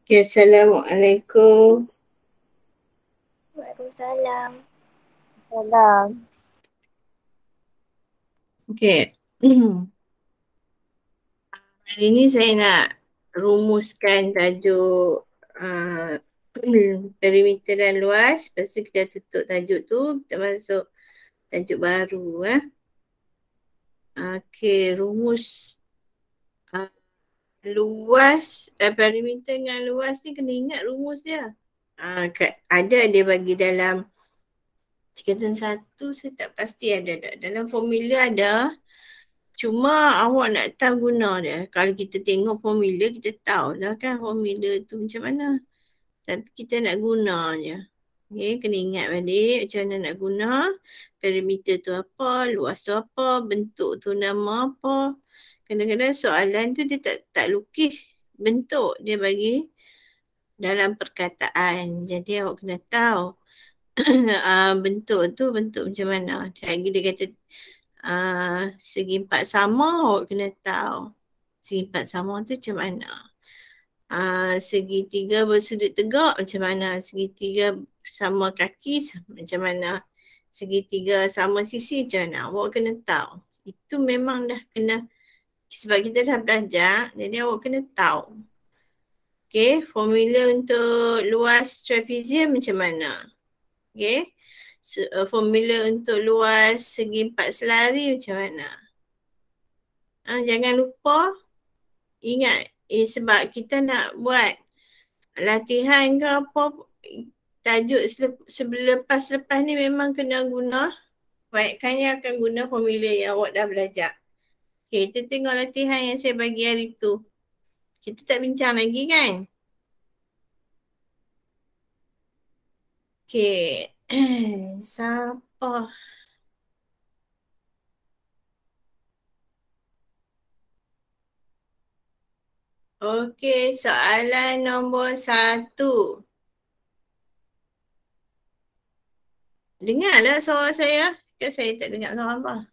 Okay, Assalamualaikum. Waalaikumsalam. Salam. Okay. Hari ni saya nak rumuskan tajuk perimeteran luas. Lepas tu kita tutup tajuk tu, kita masuk tajuk baru. Okay, rumus luas, perimeter dengan luas ni kena ingat rumus dia. Ada dia bagi dalam tingkatan 1, saya tak pasti ada tak. Dalam formula ada. Cuma awak nak tahu guna dia. Kalau kita tengok formula, kita tahu lah kan formula tu macam mana. Tapi kita nak guna je. Okay, kena ingat balik macam mana nak guna. Perimeter tu apa, luas tu apa, bentuk tu nama apa. Kadang-kadang soalan tu dia tak lukis bentuk. Dia bagi dalam perkataan. Jadi awak kena tahu bentuk tu bentuk macam mana. Lagi dia kata segi empat sama, awak kena tahu segi empat sama tu macam mana. Segitiga bersudut tegak macam mana, segitiga sama kaki macam mana, segitiga sama sisi macam mana, awak kena tahu. Itu memang dah kena, sebab kita dah belajar, jadi awak kena tahu. Okay, formula untuk luas trapezium macam mana. Okay, formula untuk luas segi empat selari macam mana. Jangan lupa ingat, sebab kita nak buat latihan ke apa, tajuk selepas ni memang kena guna, baikkannya akan guna formula yang awak dah belajar. Okay, kita tengok latihan yang saya bagi hari tu. Kita tak bincang lagi kan? Okay, siapa? Okay, soalan nombor 1. Dengarlah suara saya. Kan saya tak dengar suara apa.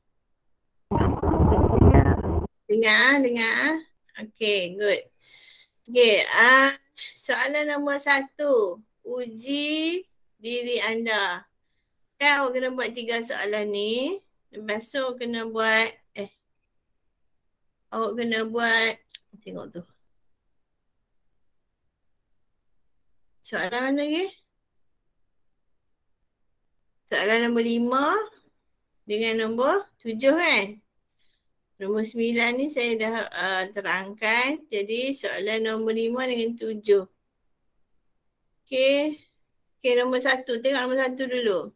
Dengar. Okay, good. Okay, soalan nombor 1. Uji diri anda. Kan awak kena buat 3 soalan ni. Lepas tu awak kena buat, tengok tu. Soalan mana lagi? Soalan nombor 5 dengan nombor 7 kan? Nombor 9 ni saya dah terangkan. Jadi soalan nombor 5 dengan 7. Okay. Okay, nombor 1. Tengok nombor 1 dulu.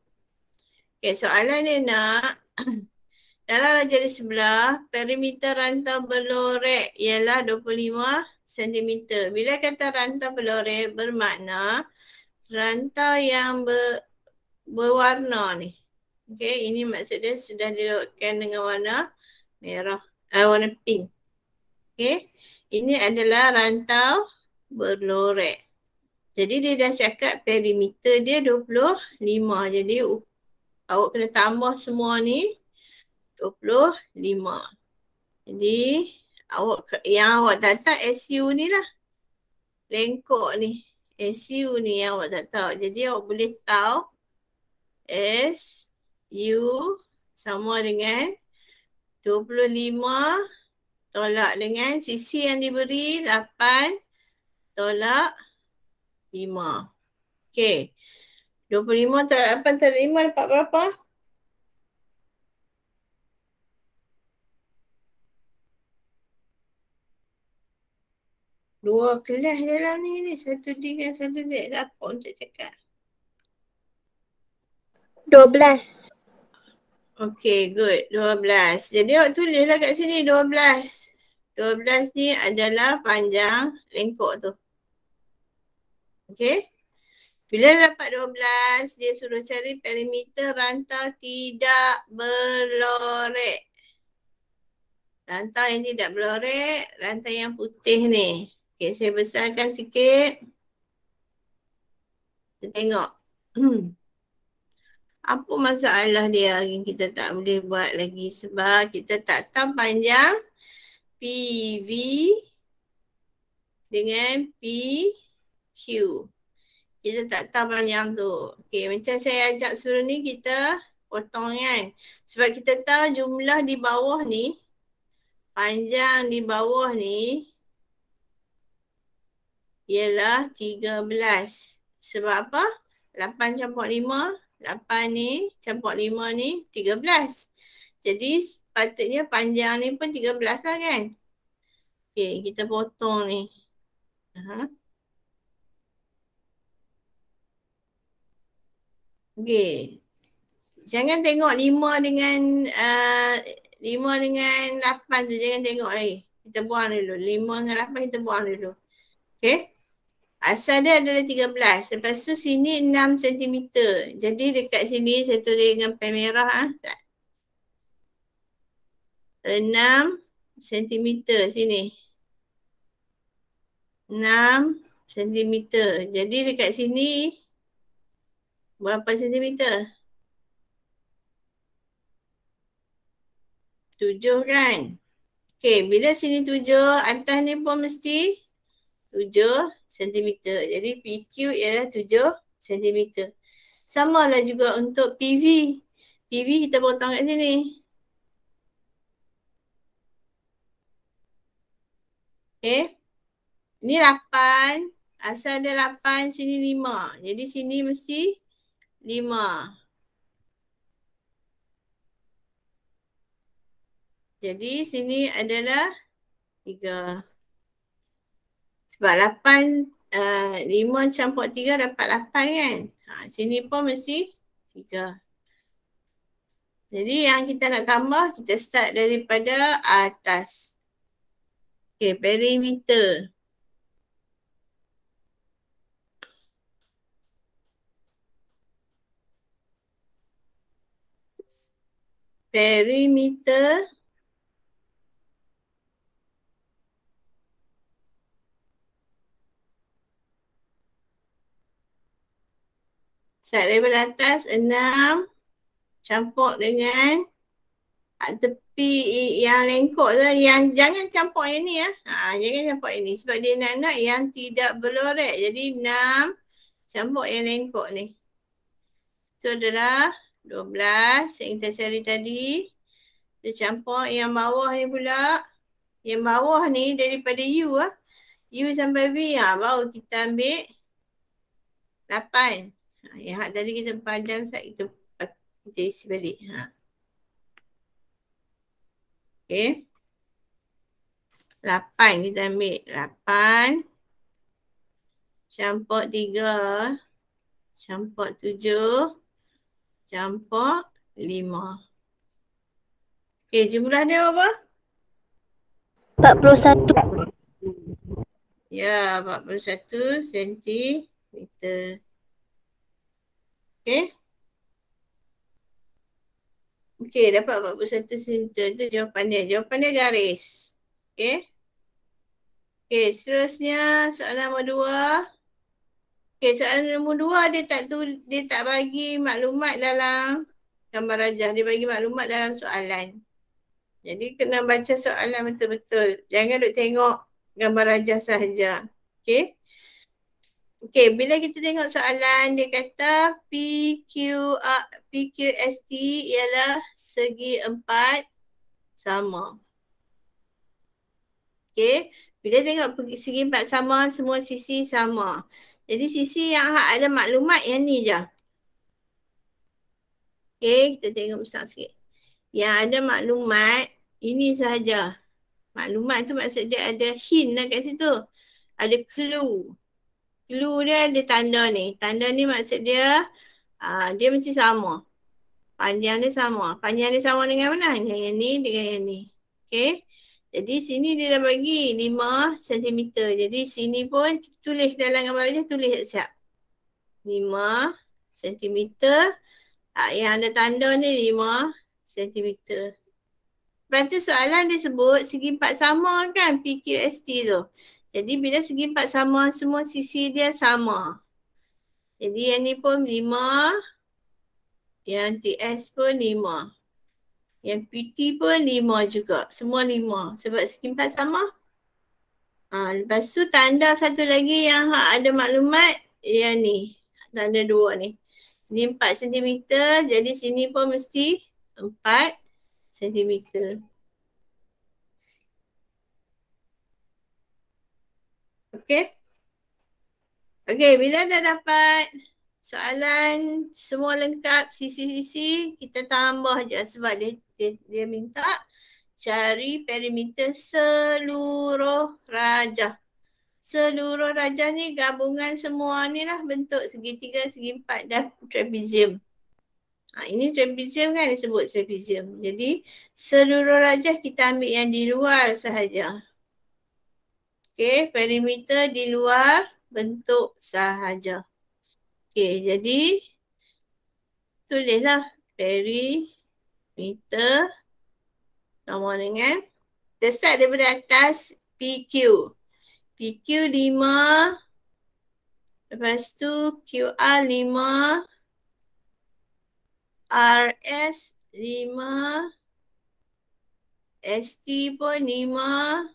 Okay, soalan dia nak dalam jari sebelah, perimeter rantau berlorek ialah 25 cm. Bila kata rantau berlorek, bermakna rantau yang berwarna ni. Okay, ini maksud dia sudah dilotkan dengan warna merah, warna pink. Okay, ini adalah rantau berlorek. Jadi dia dah cakap perimeter dia 25. Jadi awak kena tambah semua ni 25. Jadi yang awak tak tahu SU ni lah. Lengkok ni. SU ni yang awak tak tahu. Jadi awak boleh tahu SU sama dengan 25 tolak dengan sisi yang diberi 8 tolak 5. Okay. 25 tolak 8 tolak 5 dapat berapa? 2 kelas dalam ni. 1 D dan 1 Z. Apa untuk cakap? 12. Okay, good. 12. Jadi awak tulislah kat sini 12. 12 ni adalah panjang lengkok tu. Okay. Bila dapat 12, dia suruh cari perimeter rantau tidak berlorek. Rantau yang tidak berlorek, rantau yang putih ni. Okay, saya besarkan sikit. Kita tengok. Apa masalah dia yang kita tak boleh buat lagi sebab kita tak tahu panjang PV dengan Kita tak tahu panjang tu. Okay, macam saya ajak sebelum ni kita potong kan. Sebab kita tahu jumlah di bawah ni, panjang di bawah ni ialah 13. Sebab apa? 8 campur 5, 8 ni campur 5 ni 13. Jadi sepatutnya panjang ni pun 13 lah kan. Okay, kita potong ni. Okay. Jangan tengok 5 dengan 5 dengan 8 tu, jangan tengok lagi. Kita buang dulu. 5 dengan 8 kita buang dulu. Okay. Asal dia adalah 13. Lepas tu sini 6 cm. Jadi dekat sini saya tulis dengan pen merah. 6 cm sini. 6 cm. Jadi dekat sini berapa centimeter? 7 kan? Okay, bila sini 7, atas ni pun mesti 7 cm. Jadi PQ ialah 7 cm. Sama lah juga untuk PV. PV kita potong kat sini. Okay. Ni 8. Asal dia 8, sini 5. Jadi sini mesti 5. Jadi sini adalah 3. Sebab 8, 5 campur 3 dapat 8 kan. Sini pun mesti 3. Jadi yang kita nak tambah, kita start daripada atas. Okay, perimeter. Perimeter start daripada atas 6 campur dengan tepi yang lengkok tu. Yang jangan campur yang ni ya. Jangan campur yang ni sebab dia nak yang tidak berlorek. Jadi 6 campur yang lengkok ni. Itu adalah 12 yang kita cari tadi. Kita campur yang bawah ni pula. Yang bawah ni daripada U U sampai V baru kita ambil 8. Yang tadi kita padam kita isi balik. Okay. 8 kita ambil. 8 campur 3 campur 7 campur 5. Okay, jumlah dia apa? 41. Ya, 41 cm. Okay. Okay, dapat 41 cm. Itu jawapan dia. Jawapan dia garis. Okay. Okay, seterusnya soalan nombor 2. Okay, soalan nombor 2 dia tak bagi maklumat dalam gambar rajah. Dia bagi maklumat dalam soalan. Jadi kena baca soalan betul-betul. Jangan duk tengok gambar rajah sahaja. Okay. Okay, bila kita tengok soalan, dia kata PQST ialah segi 4 sama. Okay, bila tengok segi 4 sama, semua sisi sama. Jadi sisi yang ada maklumat yang ni je. Okay, kita tengok besar sikit. Yang ada maklumat, ini sahaja. Maklumat tu maksud dia ada hint lah kat situ. Ada clue. Clue dia ada tanda ni. Tanda ni maksud dia, dia mesti sama. Panjang dia sama. Panjang dia sama dengan mana? Dengan yang ni, dengan yang ni. Okay. Jadi sini dia dah bagi 5 cm. Jadi sini pun tulis dalam gambar je, tulis siap. 5 cm. Yang ada tanda ni 5 cm. Lepas tu soalan dia sebut segi 4 sama kan PQST tu. Jadi bila segi 4 sama, semua sisi dia sama. Jadi yang ni pun 5. Yang TS pun 5. Yang PT pun 5 juga. Semua 5. Sebab segi 4 sama. Lepas tu tanda satu lagi yang ada maklumat yang ni. Tanda 2 ni. Ni 4 cm. Jadi sini pun mesti 4 cm. Okey. Okey, bila dah dapat soalan semua lengkap sisi-sisi, kita tambah je sebab dia minta cari perimeter seluruh rajah. Seluruh rajah ni gabungan semua ni lah bentuk segitiga, segi empat dan trapezium. Ini trapezium kan disebut trapezium. Jadi seluruh rajah kita ambil yang di luar sahaja. Okey, perimeter di luar bentuk sahaja. Okey, jadi tulislah perimeter sama dengan kita start daripada atas PQ. PQ 5, lepas tu QR 5, RS 5, ST pun 5,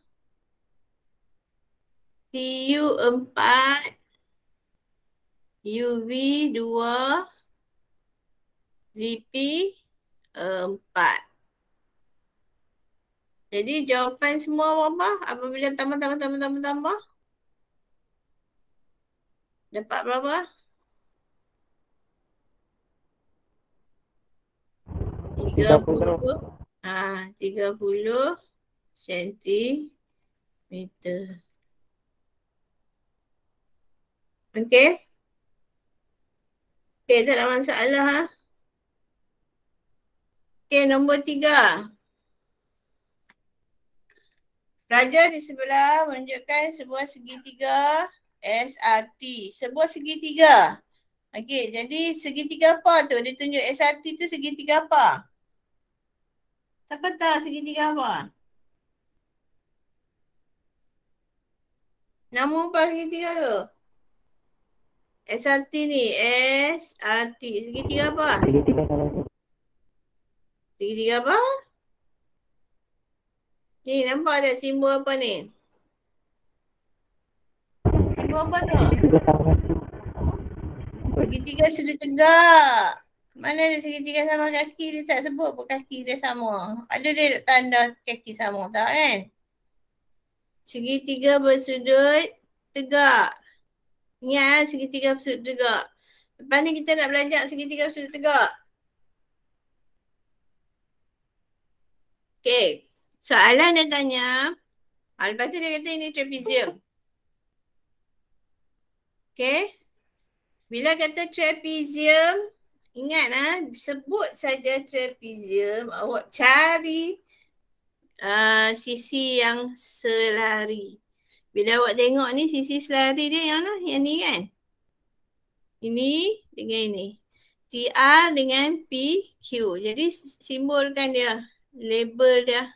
TU 4, UV 2, VP 4. Jadi jawapan semua apa? Apabila tambah. Dapat berapa? 30. 30 sentimeter. Okey? Okey, tak ada masalah ha? Okey, nombor 3. Raja di sebelah menunjukkan sebuah segitiga SRT. Sebuah segitiga. Okey, jadi segitiga apa tu? Dia tunjuk SRT tu segitiga apa? Siapa tahu segitiga apa? Nama apa segitiga tu? SRT ni. SRT. Segitiga apa? Segitiga apa? Ni nampak ada simbol apa ni? Simbol apa tu? Segitiga sudut tegak. Mana ada segitiga sama kaki, dia tak sebut pun kaki dia sama. Ada dia tanda kaki sama, tak kan? Segitiga bersudut tegak. Ingat segitiga bersudut tegak. Lepas ni kita nak belajar segitiga bersudut tegak. Okay. Soalan dia tanya. Lepas tu dia kata ini trapezium. Okay. Bila kata trapezium, ingat sebut saja trapezium, awak cari sisi yang selari. Bila awak tengok ni sisi selari dia yang mana? Yang ni kan? Ini dengan ini. TR dengan PQ. Jadi simbolkan dia, label dia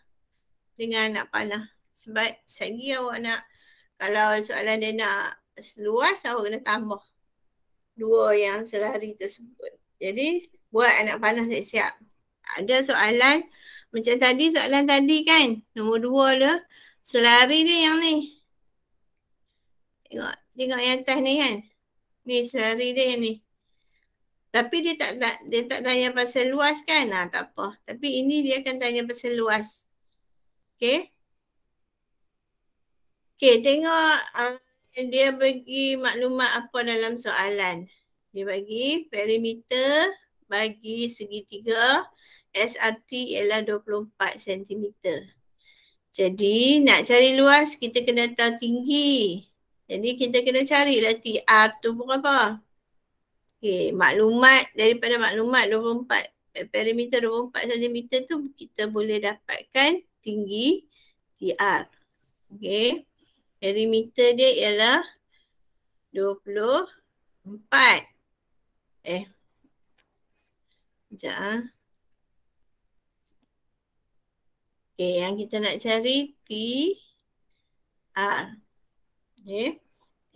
dengan anak panah. Sebab segi awak nak, kalau soalan dia nak seluas, awak kena tambah 2 yang selari tersebut. Jadi buat anak panah siap-siap. Ada soalan macam tadi, soalan tadi kan, nombor 2 dia selari dia yang ni. Tengok yang atas ni kan. Ni selari dia yang ni. Tapi dia tak tanya pasal luas kan? Tak apa. Tapi ini dia akan tanya pasal luas. Okay. Okay, tengok dia bagi maklumat apa dalam soalan. Dia bagi perimeter bagi segitiga SRT ialah 24 cm. Jadi nak cari luas kita kena tahu tinggi. Jadi kita kena carilah TR tu berapa. Okay, maklumat daripada maklumat 24 perimeter 24 cm tu kita boleh dapatkan tinggi TR. Okay. Perimeter dia ialah 24. Sekejap. Okay, yang kita nak cari TR. Okay.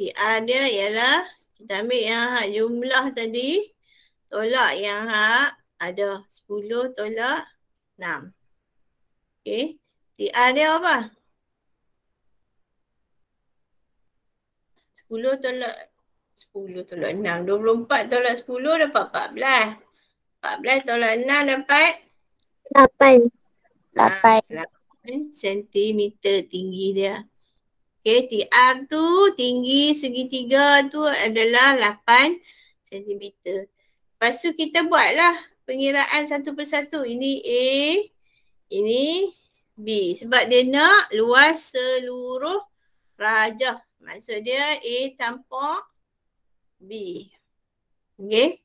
TR dia ialah, kita ambil yang jumlah tadi, tolak yang ada 10 tolak 6. Okay. TR dia apa? 10 tolak 10 tolak 6. 24 tolak 10 dapat 14. 14 tolak 6 dapat 8. 8 sentimeter tinggi dia. Okay, TR tu tinggi segitiga tu adalah 8 sentimeter. Lepas tu kita buatlah pengiraan satu persatu. Ini A, ini B. Sebab dia nak luas seluruh rajah. Maksud dia A tampak B. Okay.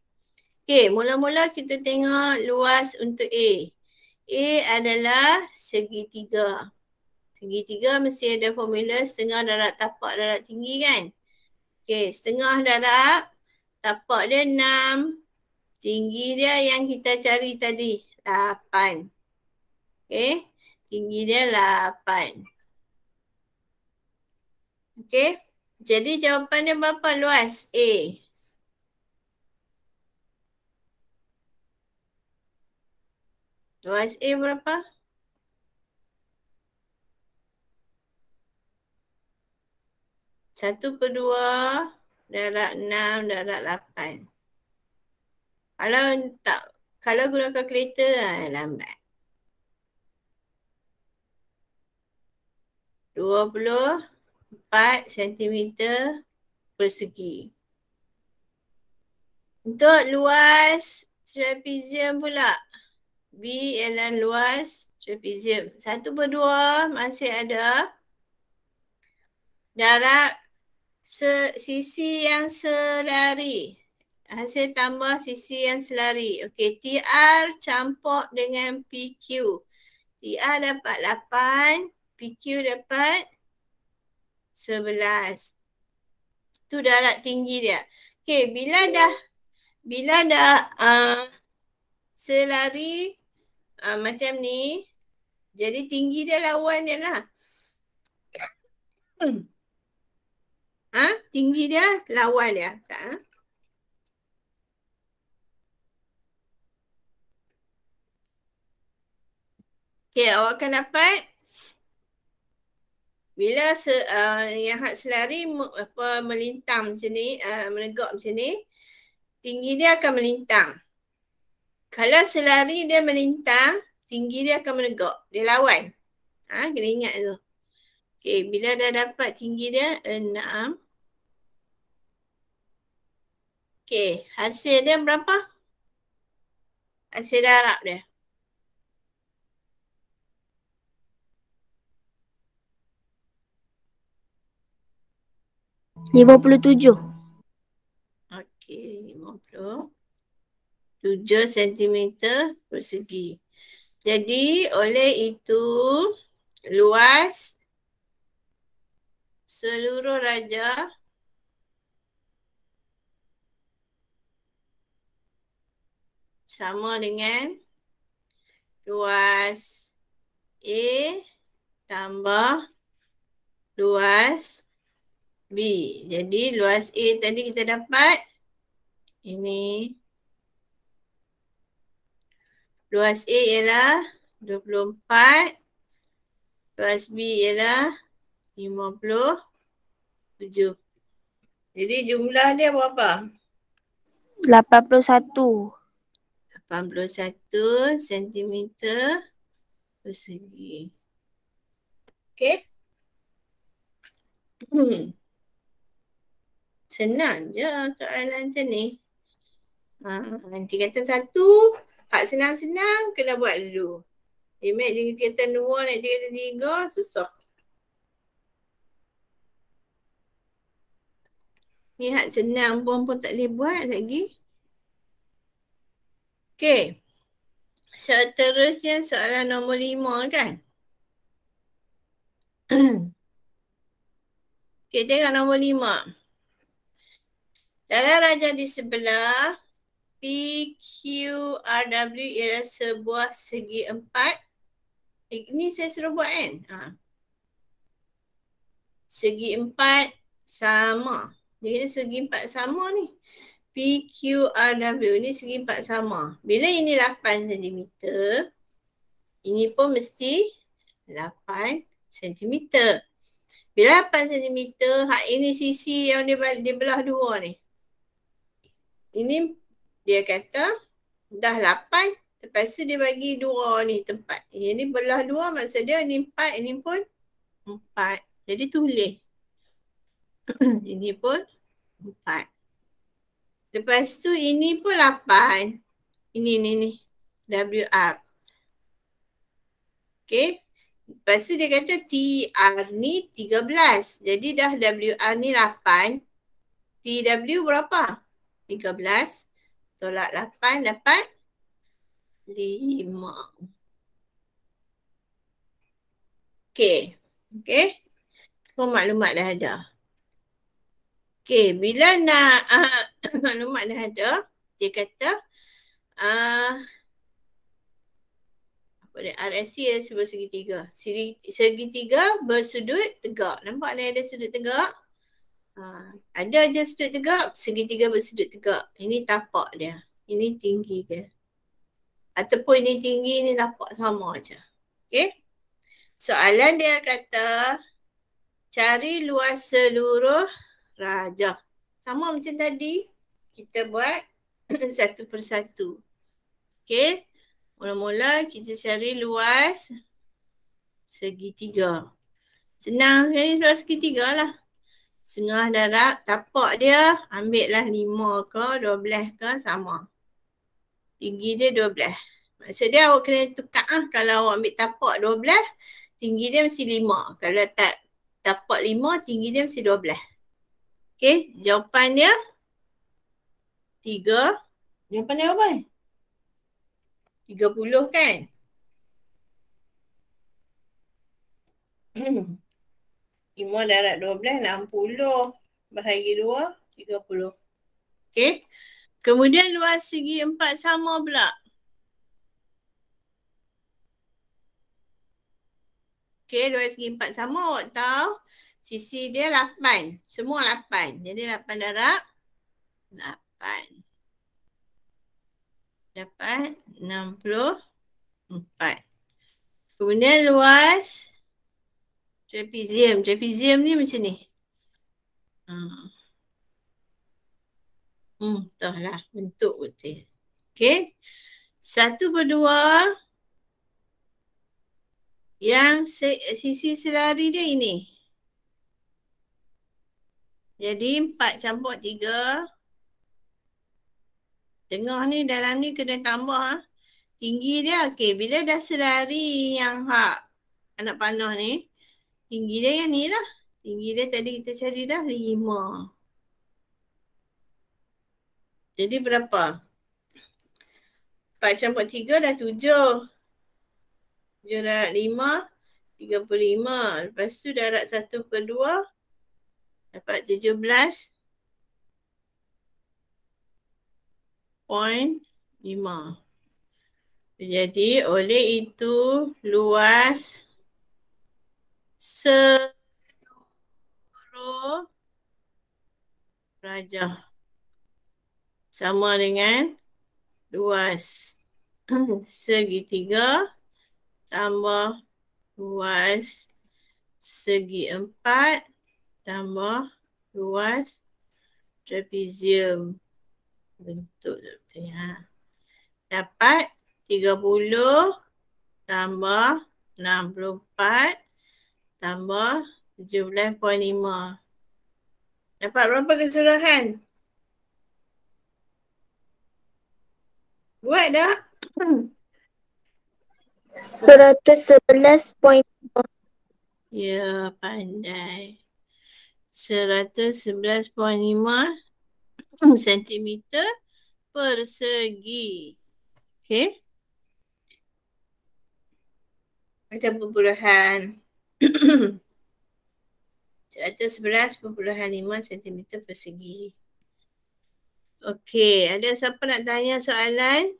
Okay, mula-mula kita tengok luas untuk A. A adalah segitiga. Segitiga mesti ada formula setengah darab tapak darab tinggi kan? Okay, setengah darab tapak dia 6. Tinggi dia yang kita cari tadi 8. Okay, tinggi dia 8. Okay, jadi jawapan dia berapa luas? A. Luas A berapa? Satu per 2 darab 6 darab 8. Kalau guna kalkulator lambat. 24 cm persegi. Untuk luas trapezium pula. B ialah luas trapezium. 1 per 2 masih ada darab sisi yang selari. Hasil tambah sisi yang selari. Okey, TR campur dengan PQ. TR dapat 8, PQ dapat 11. Tu darab tinggi dia. Okey, bila dah selari macam ni, jadi tinggi dia lawan dia lah. Tinggi dia lawan dia. Tak? Okay, awak akan dapat bila yang hak selari melintang macam ni, menegak macam ni, tinggi dia akan melintang. Kalau selari dia melintang, tinggi dia akan menegak. Dia lawan. Kena ingat tu. Okay, bila dah dapat tinggi dia 6. Okay, hasil dia berapa? Hasil darab dia. $57. Okey, 57 cm persegi. Jadi oleh itu luas seluruh rajah sama dengan luas A tambah luas B. Jadi luas A tadi kita dapat ini. Luas A ialah 24. Luas B ialah 57. Jadi jumlah dia berapa? 81. 81 cm persegi. Okey. Senang je soalan macam ni. Nanti kata satu, hak senang-senang kena buat dulu. Limit dia kata 2, nak dia kata 3, susah. Ni hak senang pun tak boleh buat lagi. Okey. Seterusnya soalan nombor 5 kan? Okey, tengok nombor 5. Dalam rajah di sebelah, PQRW ialah sebuah segi 4. Ini saya suruh buat kan? Segi 4 sama. Dia kata segi 4 sama ni. PQRW ni segi 4 sama. Bila ini 8 cm, ini pun mesti 8 cm. 8 cm. Ini sisi yang dia belah dua ni. Ini dia kata dah 8. Lepas tu dia bagi dua ni tempat. Ini belah dua maksud dia ni 4. Ini pun 4. Jadi tulis. Ini pun 4. Lepas tu ini pun 8. Ini. WR. Okay. Lepas tu dia kata TR ni 13. Jadi dah WR ni 8. TW berapa? 13. Tolak 8 dapat 5. Okay. Semua maklumat dah ada. Okay. Bila nak maklumat dah ada, dia kata RSC adalah sebuah segitiga. Segitiga bersudut tegak. Nampak ni ada sudut tegak? Ada je sudut tegak, segitiga bersudut tegak. Ini tapak dia. Ini tinggi dia. Ataupun ini tinggi, ini tapak sama je. Okay. Soalan dia kata, cari luas seluruh rajah. Sama macam tadi, kita buat satu persatu. Okay. Mula-mula kita cari luas segitiga. Senang sekali luas segitiga lah. Setengah darab tapak dia ambil lah 5 ke 12 ke sama. Tinggi dia 12. Maksud dia awak kena tukar kalau awak ambil tapak 12, tinggi dia mesti 5. Kalau tak tapak 5, tinggi dia mesti 12. Okay, jawapan dia 3. Jawapan dia apa? 30 kan? 5 darab 12, 60. Bahagi 2, 30. Okay. Kemudian luas segi 4 sama pula. Okay, luas segi 4 sama awak tahu. Sisi dia 8. Semua 8. Jadi 8 darab 8. Dapat 64. Kemudian luas trapezium. Trapezium ni macam ni. Tahu lah bentuk betul. Okay. 1/2 yang sisi selari dia ini. Jadi 4 campur 3. Tengah ni dalam ni kena tambah. Tinggi dia okey. Bila dah selari yang anak panah ni, tinggi dia yang ni lah. Tinggi dia tadi kita cari dah 5. Jadi berapa? 4 campur 3 dah 7. 7 darab 5, 35. Lepas tu darab 1/2 dapat 17.5. Jadi oleh itu luas seluruh rajah sama dengan luas segitiga tambah luas segi 4 tambah luas trapezium. Bentuk sebetulnya. Dapat 30 tambah 64 tambah 17.5. Dapat berapa keseluruhan? Buat dah? 111.5. Ya, pandai. 111.5 sentimeter persegi. Okey. Macam pembuluhan 111.5 cm persegi. Okey, ada siapa nak tanya soalan?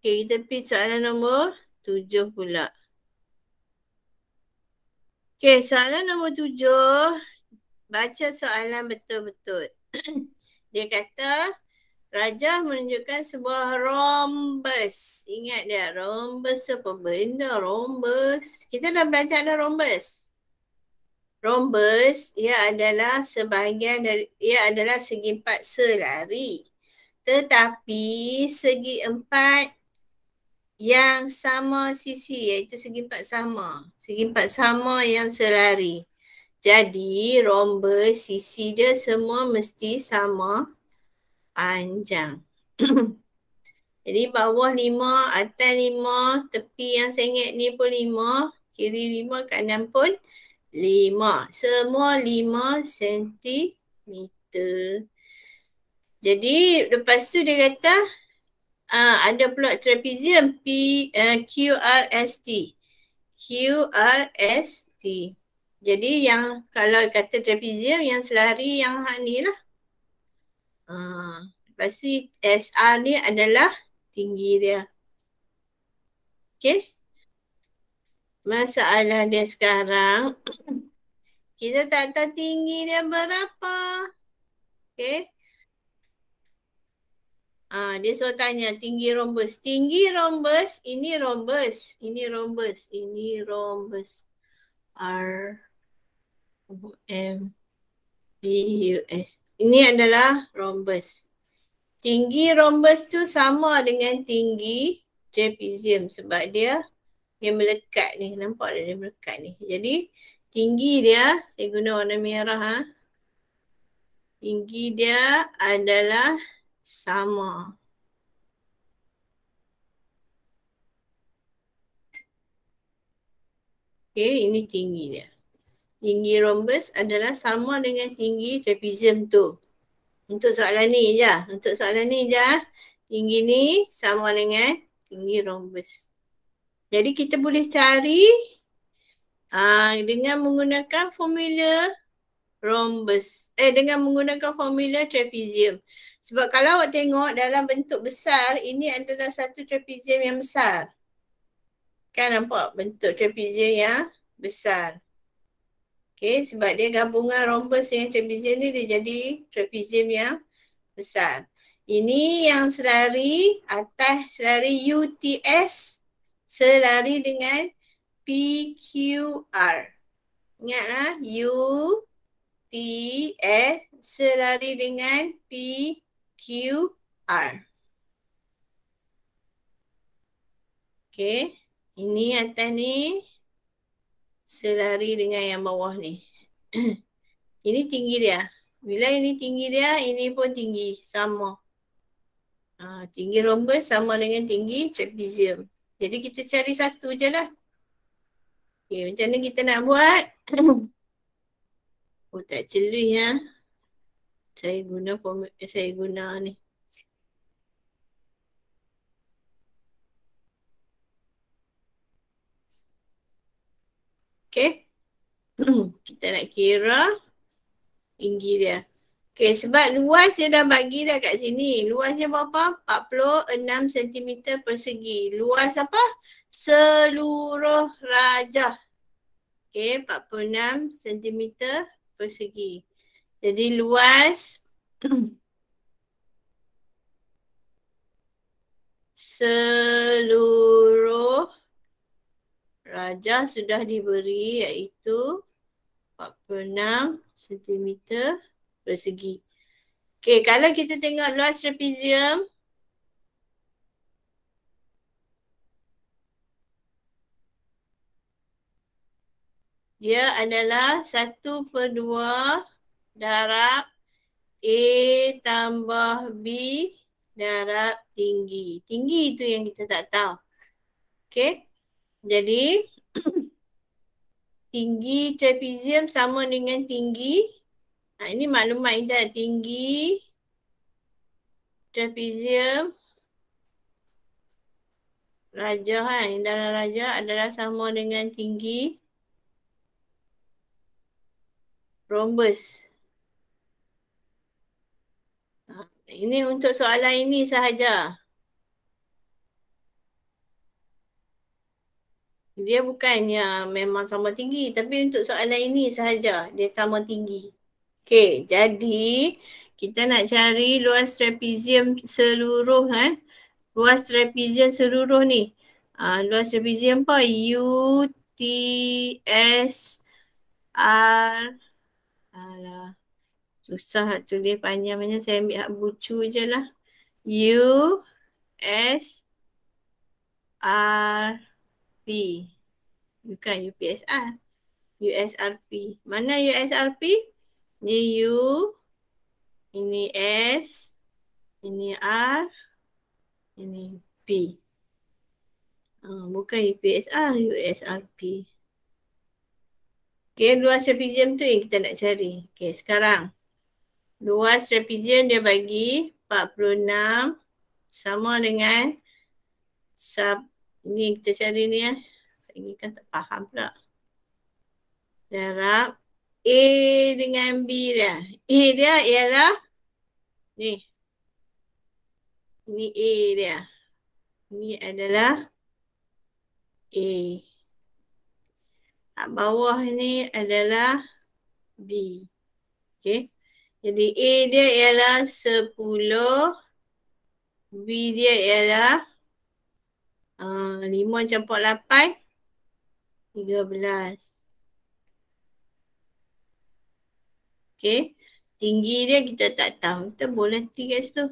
Okey, kita pergi soalan nombor 7 pula. Okey, soalan nombor 7. Baca soalan betul-betul. Dia kata, Rajah menunjukkan sebuah rhombus. Ingat dia, rhombus apa benda? Rhombus. Kita dah belajar ada rhombus. Rhombus, ia adalah segi empat selari. Tetapi segi empat yang sama sisi, iaitu segi empat sama. Segi empat sama yang selari. Jadi rhombus sisi dia semua mesti sama panjang. Jadi bawah 5, atas 5, tepi yang sengit ni pun 5, kiri 5, kanan pun 5. Semua 5 sentimeter. Jadi lepas tu dia kata ada pula trapezium QRST. QRST. Jadi yang kalau kata trapezium yang selari yang ni lah. Lepas tu SR ni adalah tinggi dia. Okay. Masalah dia sekarang, kita tak tahu tinggi dia berapa. Okay. Dia suruh tanya tinggi rhombus. Tinggi rhombus, ini rhombus. Ini rhombus. Ini rhombus. R M B U S. Ini adalah rhombus. Tinggi rhombus tu sama dengan tinggi trapezium sebab dia melekat ni. Nampak dia melekat ni. Jadi tinggi dia, saya guna warna merah. Tinggi dia adalah sama. Okay, ini tinggi dia. Tinggi rhombus adalah sama dengan tinggi trapezium tu. Untuk soalan ni je. Untuk soalan ni je. Tinggi ni sama dengan tinggi rhombus. Jadi kita boleh cari dengan menggunakan formula rhombus. Dengan menggunakan formula trapezium. Sebab kalau awak tengok dalam bentuk besar, ini adalah satu trapezium yang besar. Kan nampak bentuk trapezium yang besar. Okay, sebab dia gabungan rhombus dengan trapezium ni dia jadi trapezium yang besar. Ini yang selari atas selari UTS selari dengan PQR. Ingatlah UTS selari dengan PQR. Okay, ini atas ni selari dengan yang bawah ni. Ini tinggi dia. Bila ini tinggi dia, ini pun tinggi. Sama. Tinggi rhombus sama dengan tinggi trapezium. Jadi kita cari satu je lah. Okay, macam mana kita nak buat? Oh, tak celui ya. Saya guna ni. Okay. Kita nak kira tinggi dia. Okay, sebab luas dia dah bagi dah kat sini. Luas dia berapa? 46 cm persegi. Luas apa? Seluruh rajah. Okay, 46 cm persegi. Jadi luas seluruh rajah sudah diberi iaitu 46 cm persegi. Okey, kalau kita tengok luas trapezium, dia adalah 1/2 darab A tambah B darab tinggi. Tinggi itu yang kita tak tahu. Okey, jadi tinggi trapezium sama dengan tinggi, ini maklumat indah, tinggi trapezium rajah dalam rajah adalah sama dengan tinggi rhombus. Ini untuk soalan ini sahaja. Dia bukannya memang sama tinggi, tapi untuk soalan ini sahaja dia sama tinggi. Okey, jadi kita nak cari luas trapezium seluruh luas trapezium seluruh ni. Luas trapezium apa? U, T, S, R. Alah, susah tulis panjang-panjang. Saya ambil hak bucu je lah. U, S, R, P. Bukan UPSR. USRP. Mana USRP? Ini U, ini S, ini R, ini P. Bukan UPSR, USRP. Okay, luas trapezium tu yang kita nak cari. Okay, sekarang. Luas trapezium dia bagi 46 sama dengan ni kita cari ni Saya kan tak faham pula. Darab A dengan B dia. A dia ialah ni. Ini A dia. Ini adalah A. Kat bawah ni adalah B. Okay. Jadi A dia ialah 10. B dia ialah 5 campur 8. 13. Okay. Tinggi dia kita tak tahu. Kita boleh tinggi kat situ.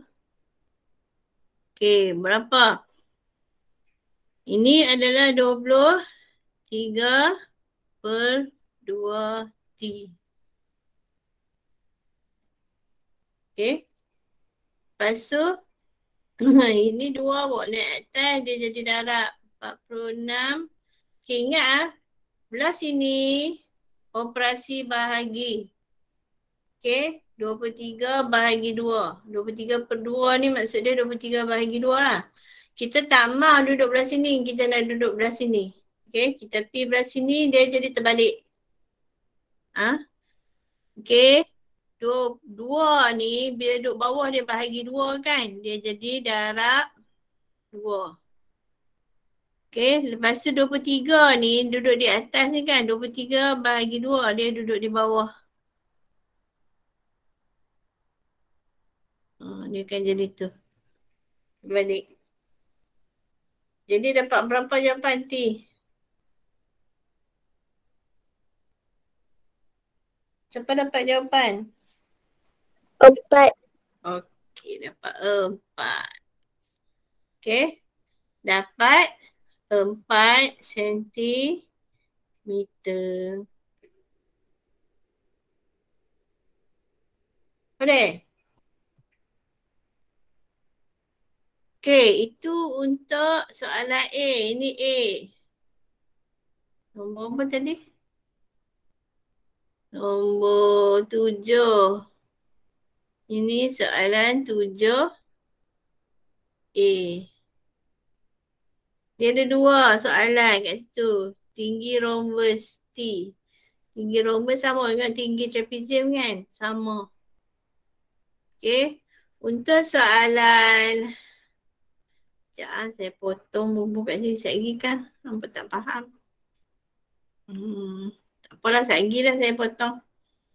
Okay. Berapa? Ini adalah 23 per 2 T. Okay. Lepas tu, ini 2 bawa naik atas. Dia jadi darab 46. Okay, ingat belah sini operasi bahagi. Okay, 23 bahagi 2. 23 per 2 ni maksud dia 23 bahagi 2 lah. Kita tak mahu duduk belah sini, kita nak duduk belah sini. Okay, kita pergi belah sini, dia jadi terbalik. Okay, 2 ni bila duduk bawah dia bahagi 2 kan, dia jadi darab 2. Okay, lepas tu 23 ni duduk di atas ni kan, 23 bahagi 2, dia duduk di bawah. Dia akan jadi tu. Balik. Jadi dapat berapa jawapan T? Siapa dapat jawapan? 4. Okey, dapat 4. Okey. Dapat 4 sentimeter. Boleh? Okey, itu untuk soalan A. Ini A. Nombor apa tadi? Nombor 7. Ini soalan 7A. Dia ada 2 soalan kat situ. Tinggi rhombus T. Tinggi rhombus sama dengan tinggi trapezium kan? Sama. Okey. Untuk soalan sekejap saya potong bubu kat sini sekejap lagi kan. Nampak tak faham. Tak apalah, sekejap lagi lah saya potong.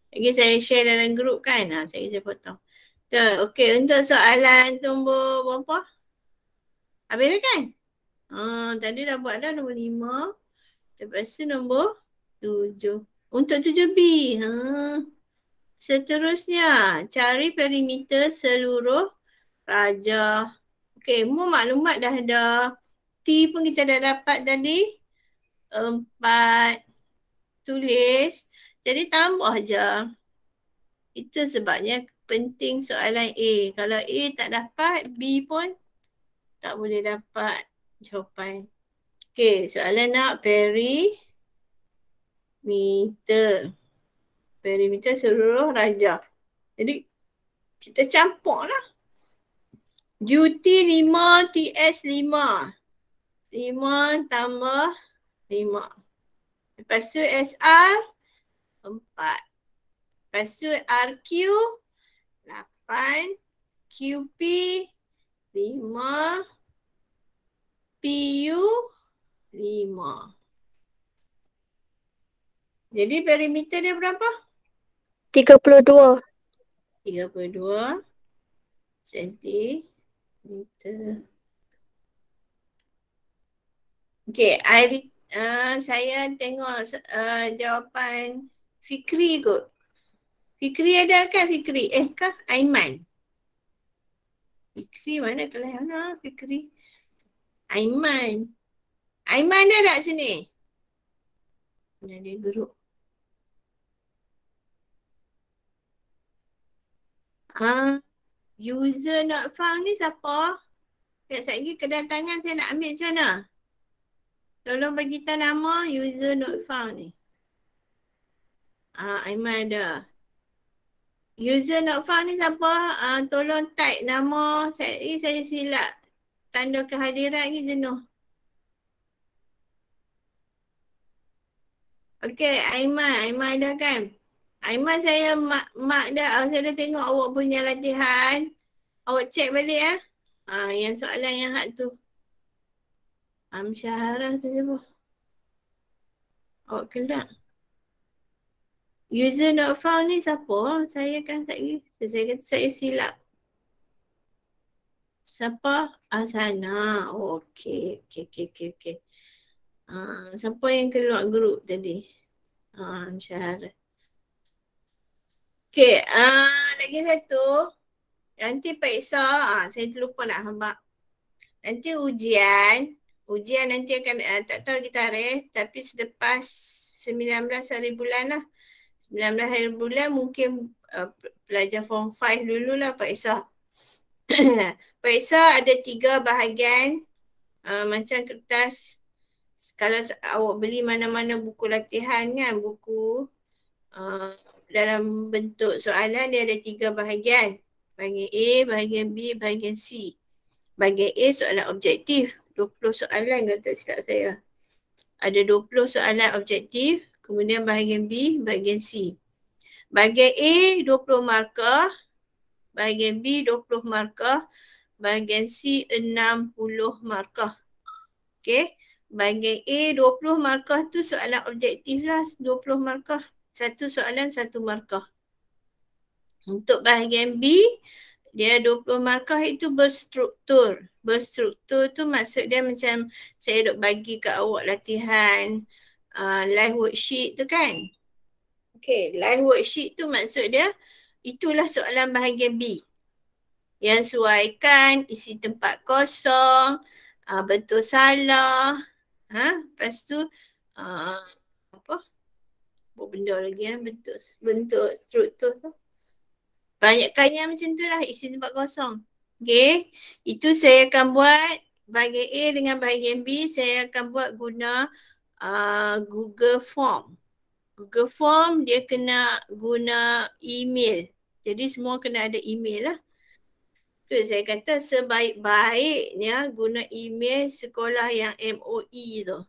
Lagi saya share dalam grup kan. Saya potong. Okey, untuk soalan nombor berapa? Habis dah kan? Tadi dah buat dah nombor 5. Lepas tu nombor 7. Untuk 7B. Seterusnya, cari perimeter seluruh rajah. Okey, semua maklumat dah ada. T pun kita dah dapat tadi. 4. Tulis. Jadi tambah je. Itu sebabnya penting soalan A. Kalau A tak dapat, B pun tak boleh dapat jawapan. Okey, soalan nak perimeter. Perimeter seluruh rajah. Jadi, kita campur lah. UT 5, TS 5. 5 tambah 5. Lepas tu SR 4. Lepas tu RQ 8. QP 5. PU 5. Jadi perimeter dia berapa? 32. 32 sentimeter. Okey, saya tengok jawapan Fikri kot. Fikri ada kan Fikri? Kah Aiman? Fikri mana kelas mana Fikri? Aiman. Aiman dah tak sini? Mana dia grup? User not found ni siapa? Sekejap lagi kedatangan saya nak ambil macam mana? Tolong bagi tahu nama user not found ni. Aiman ada. User not found ni siapa? Tolong type nama. Saya silap. Tanda kehadiran ni jenuh. Okey, Aiman ada kan? Aiman saya mak dah. Saya dah tengok awak punya latihan. Awak check balik ya. Yang soalan yang hak tu. Syaharah tu siapa? Awak kelak. User not found ni siapa? Saya kan tak lagi. Saya kata saya silap. Siapa? Sana. Oh, okey. Siapa yang keluar grup tadi? Syaharah. Okey. Lagi satu. Nanti periksa. Saya terlupa nak hambak. Nanti ujian nanti akan tak tahu lagi tarikh, tapi selepas 19 hari bulan lah. 19 hari bulan mungkin pelajar form 5 dululah periksa. Periksa ada 3 bahagian. Macam kertas, kalau awak beli mana-mana buku latihan kan, buku dalam bentuk soalan dia ada 3 bahagian. Bahagian A, bahagian B, bahagian C. Bahagian A soalan objektif, 20 soalan kalau tak silap saya. Ada 20 soalan objektif, kemudian bahagian B, bahagian C. Bahagian A 20 markah, bahagian B 20 markah, bahagian C 60 markah. Okey, bahagian A 20 markah tu soalan objektif lah, 20 markah. Satu soalan 1 markah. Untuk bahagian B, dia 20 markah itu berstruktur. Berstruktur tu maksud dia macam saya duk bagi kat awak latihan live worksheet tu kan. Okay, live worksheet tu maksud dia itulah soalan bahagian B. Yang sesuaikan isi tempat kosong, betul salah. Lepas tu apa benda lagi bentuk struktur tu. Banyakkannya macam tu lah, isi tempat kosong. Okay, itu saya akan buat bahagian A dengan bahagian B, saya akan buat guna Google Form. Google Form dia kena guna email. Jadi semua kena ada email lah. Tu saya kata sebaik-baiknya guna email sekolah yang MOE tu.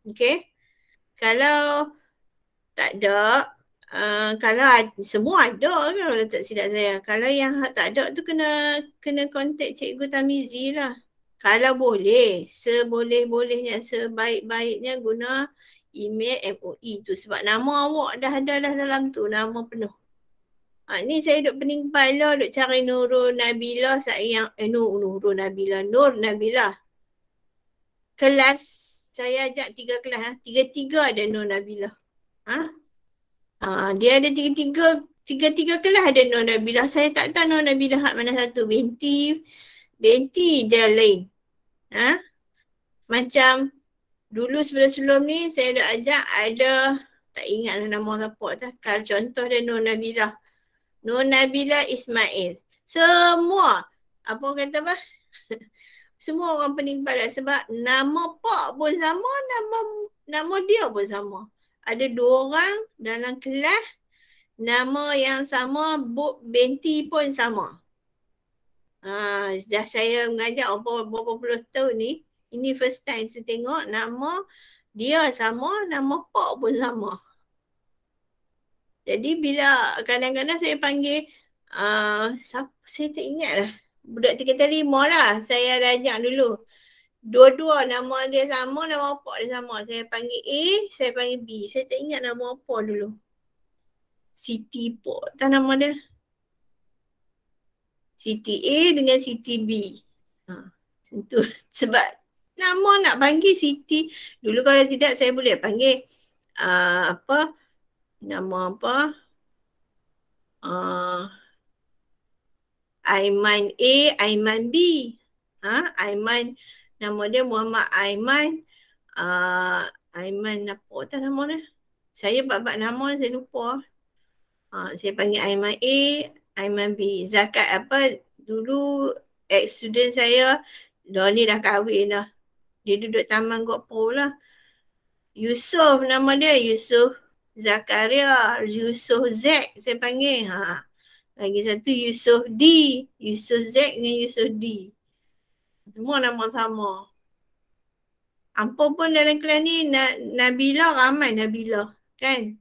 Okay. Kalau tak ada, kalau semua ada kan kalau tak silap saya. Kalau yang tak ada tu kena kontak Cikgu Tamizi lah. Kalau boleh, seboleh-bolehnya, sebaik-baiknya guna email MOE tu. Sebab nama awak dah ada dalam tu, nama penuh. Ni saya duk pening kepala, duk cari Nurul Nabila, Nurul Nabila. Kelas, saya ajak 3 kelas, 3 ada Nur Nabila. Dia ada 3 kelas ada Nur Nabila. Saya tak tahu Nur Nabila hak mana satu. Binti dia lain. Macam dulu sebelum ni saya dah ajak ada, tak ingat nama siapa tu. Kalau contoh dia Nur Nabila Ismail. Semua apa kata apa? Semua orang pening kepala sebab nama pak pun sama, nama dia pun sama. Ada 2 orang dalam kelas, nama yang sama, binti pun sama. Dah saya mengajar berapa puluh tahun ni, ini first time saya tengok nama dia sama, nama pak pun sama. Jadi bila kadang-kadang saya panggil, saya tak ingat lah. Budak 3 5 lah, saya dah ajak dulu. Dua-dua nama dia sama, nama apa dia sama. Saya panggil A, saya panggil B. Saya tak ingat nama apa dulu. Siti Pok, tak nama dia. Siti A dengan Siti B. Tentu sebab nama nak panggil Siti. Dulu kalau tidak saya boleh panggil apa? Nama apa? Aiman A, Aiman B. Aiman, nama dia Muhammad Aiman. Aiman apa tak nama dia? Saya bab-bab nama saya lupa. Saya panggil Aiman A, Aiman B. Zakat apa? Dulu ex-student saya, dah ni dah kahwin dah. Dia duduk Taman Gokpo lah. Yusof nama dia, Yusof Zakaria, Yusof Z saya panggil. Lagi satu Yusof D, Yusof Z dengan Yusof D. Semua nama sama. Apa pun dalam kelas ni Nabila ramai Nabila kan.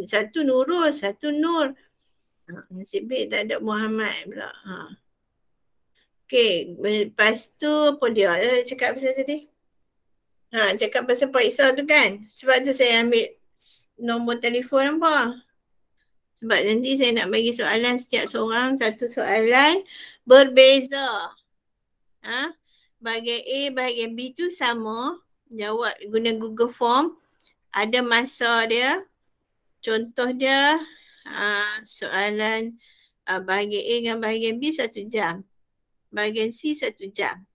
Satu Nurul, satu Nur. Nasib baik tak ada Muhammad pula. Okay, lepas tu apa dia cakap pasal tadi? Cakap pasal periksa tu kan. Sebab tu saya ambil nombor telefon apa. Sebab nanti saya nak bagi soalan setiap seorang, satu soalan berbeza. Bahagian A, bahagian B tu sama. Jawab guna Google Form. Ada masa dia. Contoh dia soalan bahagian A dengan bahagian B 1 jam. Bahagian C 1 jam.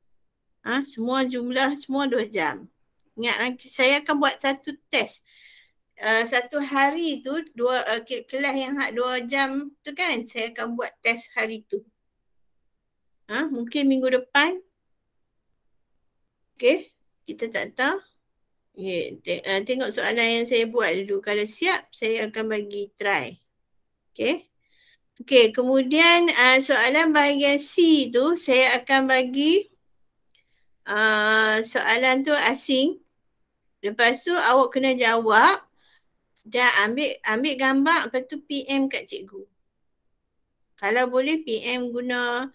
Semua jumlah semua 2 jam. Ingat saya akan buat satu test. Satu hari tu kelas yang 2 jam tu kan saya akan buat test hari tu. Mungkin minggu depan. Okay, kita tak tahu. Tengok soalan yang saya buat dulu. Kalau siap, saya akan bagi try. Okay. Okay, kemudian soalan bahagian C tu, saya akan bagi soalan tu asing. Lepas tu awak kena jawab dan ambil gambar, lepas tu PM kat cikgu. Kalau boleh PM guna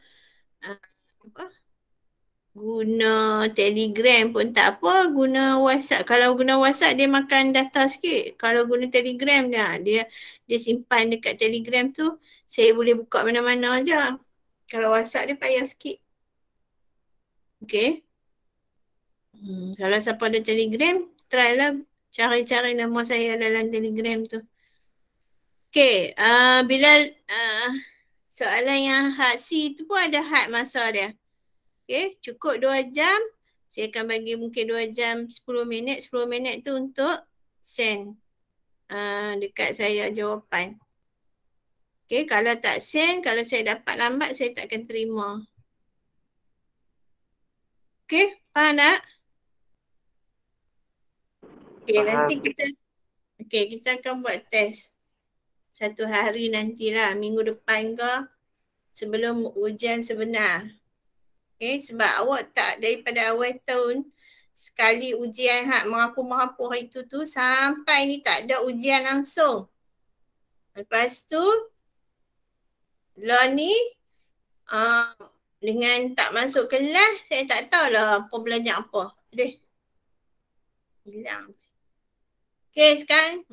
guna Telegram pun tak apa, guna WhatsApp. Kalau guna WhatsApp dia makan data sikit. Kalau guna Telegram dia simpan dekat Telegram tu, saya boleh buka mana-mana je. Kalau WhatsApp dia payah sikit. Okay. Kalau siapa ada Telegram, try lah cari-cari nama saya dalam Telegram tu. Okay, bila soalan yang had C tu pun ada had masa dia. Okay, cukup 2 jam. Saya akan bagi mungkin 2 jam 10 minit. 10 minit tu untuk send dekat saya jawapan. Okay, kalau tak send, kalau saya dapat lambat, saya tak akan terima. Okay, faham tak? Okay, nanti kita akan buat test. Satu hari nantilah, minggu depan ke, sebelum ujian sebenar. Okay, sebab awak tak daripada awal tahun sekali ujian merapu-merapu itu tu sampai ni tak ada ujian langsung. Lepas tu lah ni dengan tak masuk kelas saya tak tahulah apa belajar apa. Hilang. Okay, sekarang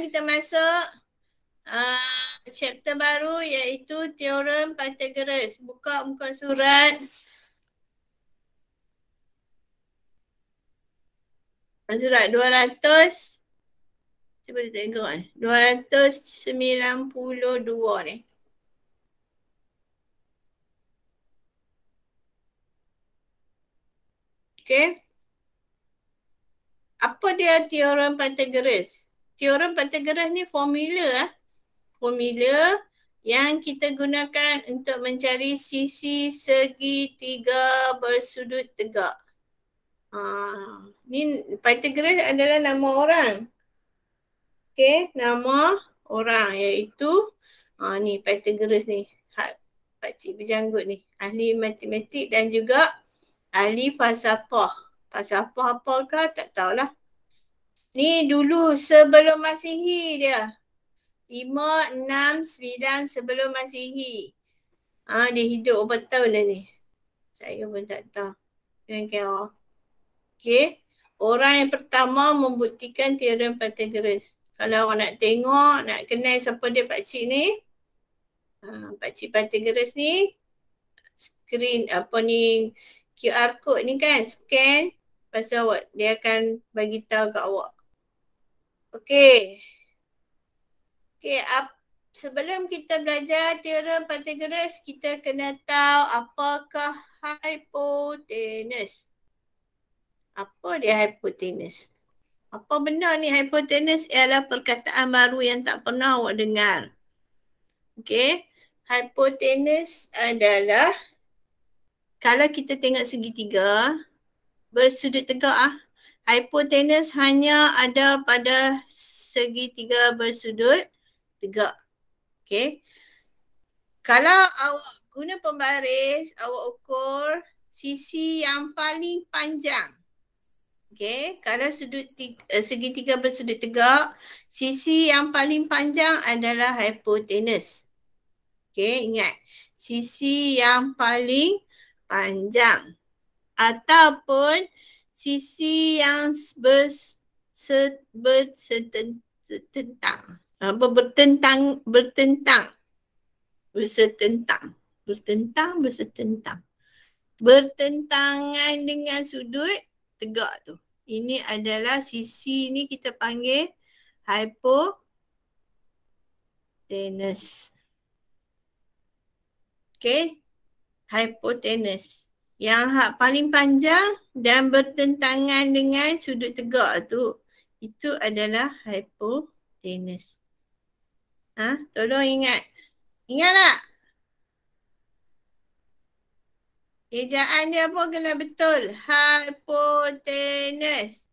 kita masuk chapter baru iaitu teorem Pythagoras. Buka muka surat. Surat 200. Cuba kita tengok 292 ni. Okay. Apa dia teorem Pythagoras? Teorem Pythagoras ni formula yang kita gunakan untuk mencari sisi segitiga bersudut tegak. Ni Pythagoras adalah nama orang. Okay, nama orang iaitu ni Pythagoras ni. Pakcik berjanggut ni. Ahli matematik dan juga ahli falsafah. Falsafah apakah tak tahulah. Ni dulu sebelum Masihi dia. 5, 6, 9 sebelum Masihi. Dia hidup berapa tahun dah ni? Saya pun tak tahu. Jangan kira. Okay. Orang yang pertama membuktikan teorem Pythagoras. Kalau orang nak tengok, nak kenal siapa dia pakcik ni, Pakcik Pythagoras ni screen apa ni QR code ni kan scan pasal awak dia akan bagi tahu kat awak. Okey. Okey, sebelum kita belajar teorem Pythagoras kita kena tahu apakah hypotenuse. Apa dia hypotenuse? Apa benda ni hypotenuse ialah perkataan baru yang tak pernah awak dengar. Okey. Hypotenuse adalah kalau kita tengok segitiga bersudut tegak hypotenuse hanya ada pada segitiga bersudut tegak. Okey. Kalau awak guna pembaris, awak ukur sisi yang paling panjang. Okey, kalau segitiga bersudut tegak, sisi yang paling panjang adalah hypotenuse. Okey, ingat. Sisi yang paling panjang ataupun sisi yang bertentang. Bertentangan dengan sudut tegak tu. Ini adalah sisi ni kita panggil hypotenuse. Okay. Hypotenuse. Yang paling panjang dan bertentangan dengan sudut tegak tu. Itu adalah hypotenuse. Tolong ingat. Ingat tak? Ejaan dia pun kena betul. Hypotenuse.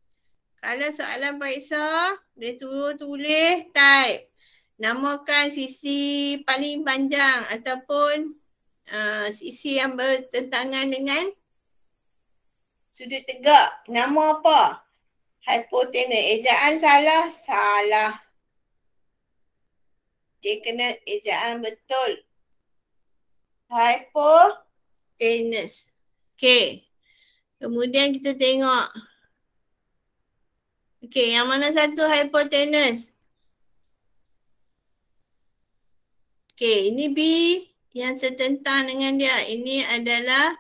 Kalau soalan periksa, dia tulis type. Namakan sisi paling panjang ataupun sisi yang bertentangan dengan sudut tegak. Nama apa? Hypotenuse. Ejaan salah? Salah. Dia kena ejaan betul. Hypotenuse. Okey. Kemudian kita tengok. Okey, yang mana satu hypotenuse? Okey, ini B yang setentang dengan dia. Ini adalah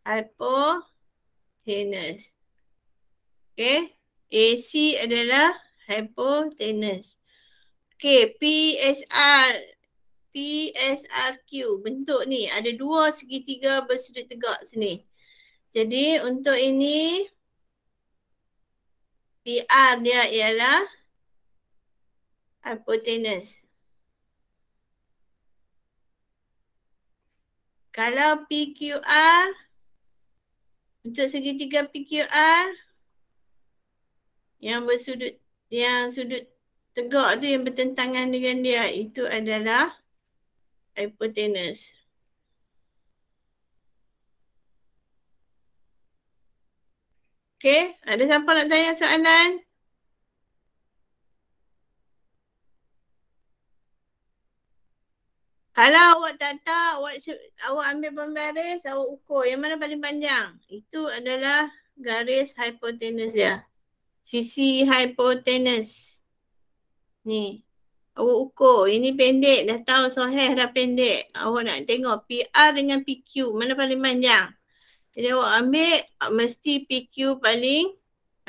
hypotenuse. Okey, AC adalah hypotenuse. Okey, PSRQ bentuk ni ada dua segitiga bersudut tegak sini. Jadi untuk ini PR dia ialah hypotenuse. Kalau PQR untuk segitiga PQR yang sudut tegak tu yang bertentangan dengan dia, itu adalah hypotenuse. Okey, ada siapa nak tanya soalan? Kalau awak tak tahu, awak ambil pembaris, awak ukur yang mana paling panjang. Itu adalah garis hypotenuse dia. Sisi hypotenuse. Ni. Awak ukur. Ini pendek. Dah tahu soheh dah pendek. Awak nak tengok PR dengan PQ. Mana paling panjang. Jadi awak ambil mesti PQ paling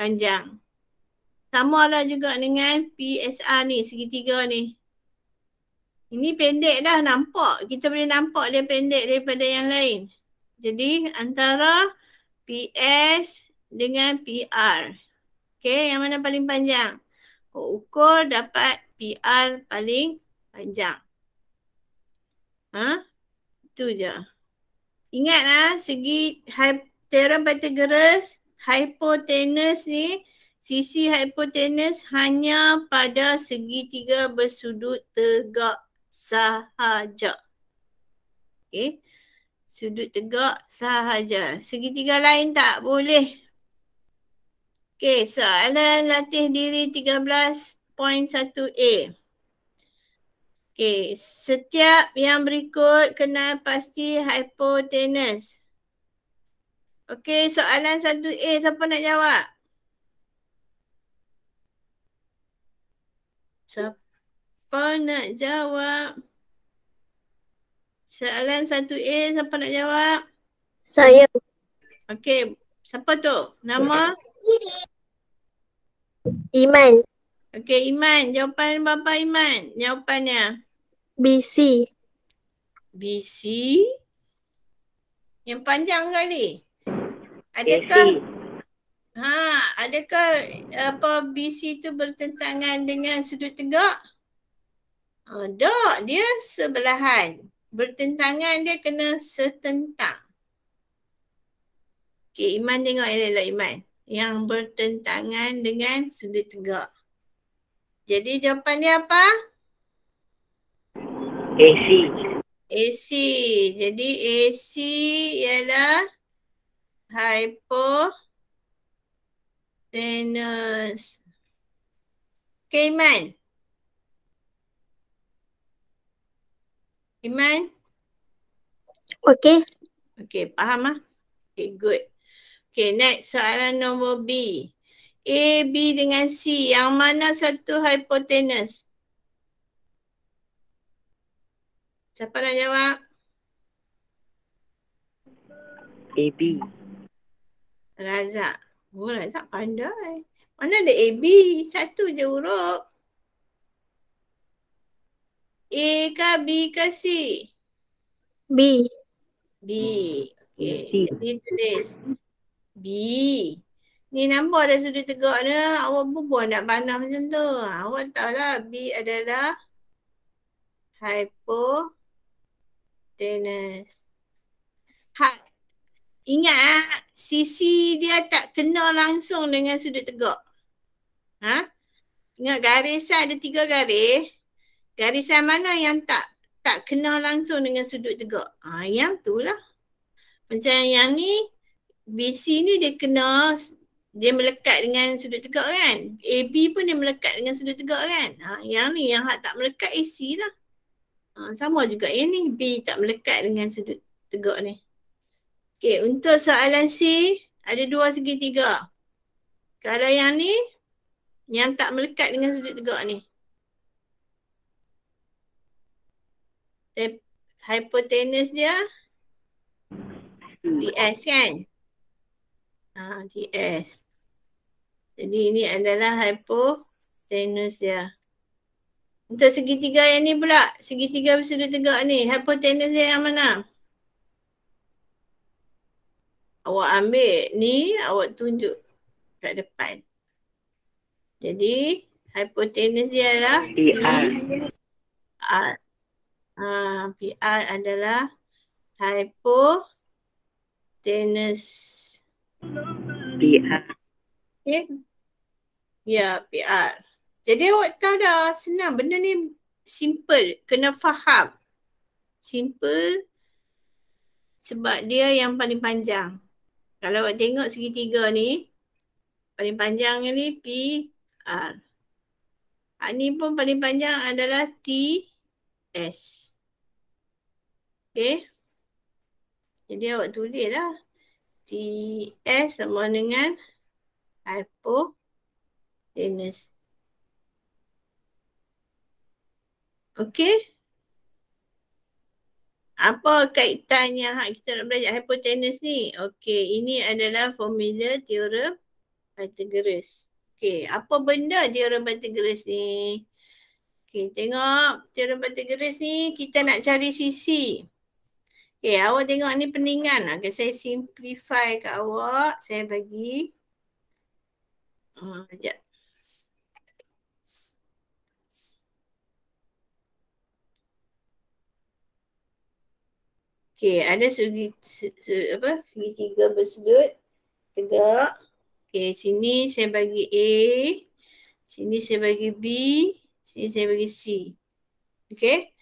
panjang. Sama lah juga dengan PSR ni. Segitiga ni. Ini pendek dah nampak. Kita boleh nampak dia pendek daripada yang lain. Jadi antara PS dengan PR. Okay, yang mana paling panjang? Ukur dapat PR paling panjang. Itu je. Ingatlah segi teorem Pythagoras, hypotenuse ni, sisi hypotenuse hanya pada segitiga bersudut tegak sahaja. Okay. Sudut tegak sahaja. Segitiga lain tak boleh. Okay, soalan latih diri 13.1a. Okay, setiap yang berikut kenal pasti hypotenuse. Okay, soalan 1a siapa nak jawab? Siapa nak jawab? Soalan 1A, siapa nak jawab? Saya. Okey, siapa tu? Nama? Iman. Okey, Iman. Jawapan Bapa Iman. Jawapannya BC. BC. Yang panjang kali. Adakah adakah BC tu bertentangan dengan sudut tegak? Tak, dia sebelahan. Bertentangan dia kena setentang. Okey, Iman tengok elok Iman. Yang bertentangan dengan sudut tegak. Jadi jawapan dia apa? AC. AC. Jadi AC ialah hypotenuse. Okay, Iman. Iman? Okey. Okay, faham ah? Okay, good. Okay, next soalan nombor B. A, B dengan C. Yang mana satu hypotenuse? Siapa nak jawab? AB. Razak. Oh, Razak pandai. Mana ada AB? Satu je huruf. A ke B ke C? B. B. Okay, jadi tulis B. Ni nampak dah sudut tegak ni. Awak berbual nak panah macam tu. Awak tahu lah B adalah hypotenuse. Ingat sisi dia tak kena langsung dengan sudut tegak. Ingat garisan ada 3 garis. Garisan mana yang tak kena langsung dengan sudut tegak? Yang tu lah. Macam yang ni, BC ni dia melekat dengan sudut tegak kan? AB pun dia melekat dengan sudut tegak kan? Yang ni yang tak melekat AC lah. Sama juga yang ni, B tak melekat dengan sudut tegak ni. Okay, untuk soalan C, ada 2 segitiga. Kalau yang ni, yang tak melekat dengan sudut tegak ni. Hypotenuse dia TS kan? TS. Jadi ini adalah hypotenuse dia. Untuk segitiga yang ni pula, segitiga bersudut tegak ni, hypotenuse dia yang mana? Awak ambil ni, awak tunjuk kat depan. Jadi hypotenuse dia adalah PR. PR adalah hypotenuse. PR. Okay. Ya, PR. Jadi awak tahu dah, senang. Benda ni simple. Kena faham. Simple sebab dia yang paling panjang. Kalau awak tengok segitiga ni, paling panjang ni PR. Ni pun paling panjang adalah TS. Okay. Jadi awak tulis lah. TS sama dengan hypotenuse. Okay. Apa kaitannya kita nak belajar hypotenuse ni? Okay, ini adalah formula teorem Pythagoras. Okay, apa benda teorem Pythagoras ni? Okay, tengok teorem Pythagoras ni kita nak cari sisi. Okay, awak tengok ni peningan. Okay, saya simplify kat awak. Saya bagi. Sekejap. Okay, ada segitiga bersudut tegak. Okay, sini saya bagi A. Sini saya bagi B. Sini saya bagi C. Okay.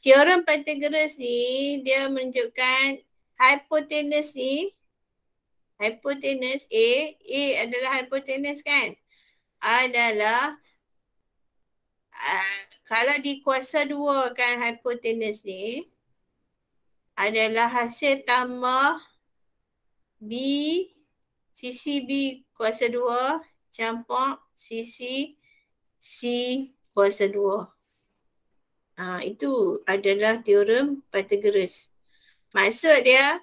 Teorem Pythagoras ni, dia menunjukkan hypotenuse ni. Hypotenuse A. A adalah hypotenuse kan? Adalah kalau dikuasa 2 kan hypotenuse ni adalah hasil tambah B, sisi B kuasa 2 campur sisi C kuasa 2. Itu adalah teorem Pythagoras. Maksud dia